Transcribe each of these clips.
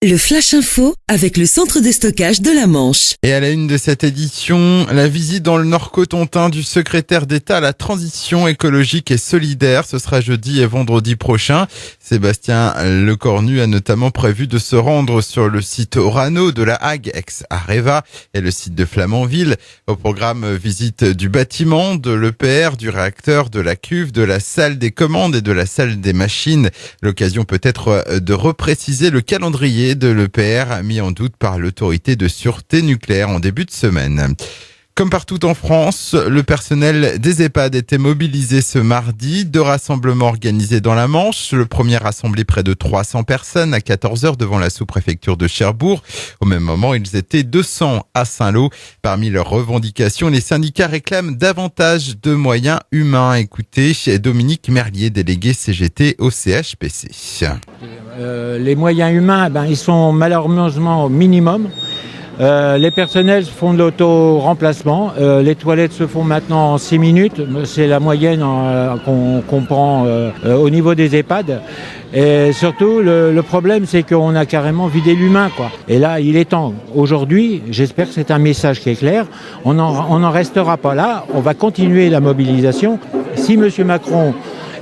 Le Flash Info avec le centre de stockage de la Manche. Et à la une de cette édition, la visite dans le Nord-Cotentin du secrétaire d'État à la transition écologique et solidaire. Ce sera jeudi et vendredi prochain. Sébastien Lecornu a notamment prévu de se rendre sur le site Orano de la Hague, ex-Areva, et le site de Flamanville. Au programme, visite du bâtiment, de l'EPR, du réacteur, de la cuve, de la salle des commandes et de la salle des machines. L'occasion peut-être de repréciser le calendrier de l'EPR mis en doute par l'autorité de sûreté nucléaire en début de semaine. Comme partout en France, le personnel des EHPAD était mobilisé ce mardi. 2 rassemblements organisés dans la Manche. Le premier rassemblé près de 300 personnes à 14h devant la sous-préfecture de Cherbourg. Au même moment, ils étaient 200 à Saint-Lô. Parmi leurs revendications, les syndicats réclament davantage de moyens humains. Écoutez, Dominique Merlier, délégué CGT au CHPC. Les moyens humains, ils sont malheureusement au minimum. Les personnels font de l'auto-remplacement. Les toilettes se font maintenant en 6 minutes. C'est la moyenne qu'on prend au niveau des EHPAD. Et surtout, le problème, c'est qu'on a carrément vidé l'humain, quoi. Et là, il est temps. Aujourd'hui, j'espère que c'est un message qui est clair. On n'en restera pas là. On va continuer la mobilisation. Si M. Macron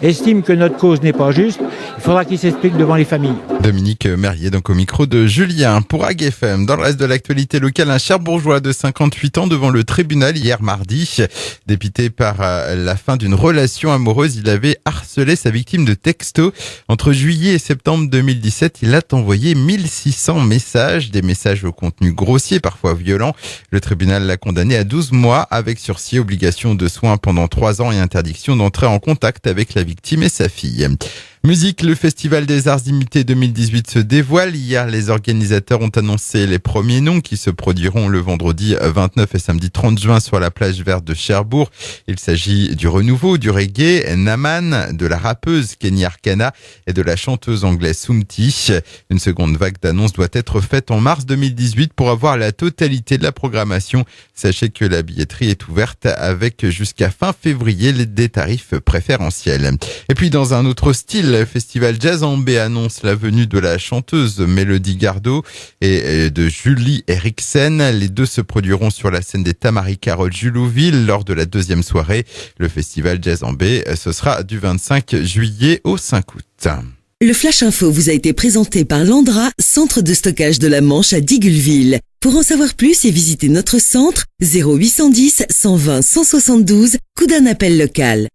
estime que notre cause n'est pas juste, il faudra qu'il s'explique devant les familles. Dominique Merlier, donc au micro de Julien. Pour Hague FM, dans le reste de l'actualité locale, un Cherbourgeois de 58 ans devant le tribunal hier mardi. Dépité par la fin d'une relation amoureuse, il avait harcelé sa victime de texto. Entre juillet et septembre 2017, il a envoyé 1600 messages, des messages au contenu grossier, parfois violent. Le tribunal l'a condamné à 12 mois avec sursis, obligation de soins pendant 3 ans et interdiction d'entrer en contact avec la victime et sa fille. Musique, le Festival des Arts Imités 2018 se dévoile. Hier, les organisateurs ont annoncé les premiers noms qui se produiront le vendredi 29 et samedi 30 juin sur la plage verte de Cherbourg. Il s'agit du renouveau, du reggae, Naman, de la rappeuse Kenny Arcana et de la chanteuse anglaise Soumti. Une seconde vague d'annonces doit être faite en mars 2018 pour avoir la totalité de la programmation. Sachez que la billetterie est ouverte avec jusqu'à fin février des tarifs préférentiels. Et puis dans un autre style, le festival Jazz en B annonce la venue de la chanteuse Mélodie Gardot et de Julie Eriksen. Les deux se produiront sur la scène des Tamaris-Carole Julouville lors de la 2e soirée. Le festival Jazz en B, ce sera du 25 juillet au 5 août. Le Flash Info vous a été présenté par Landra, centre de stockage de la Manche à Digulleville. Pour en savoir plus et visiter notre centre, 0810 120 172, coup d'un appel local.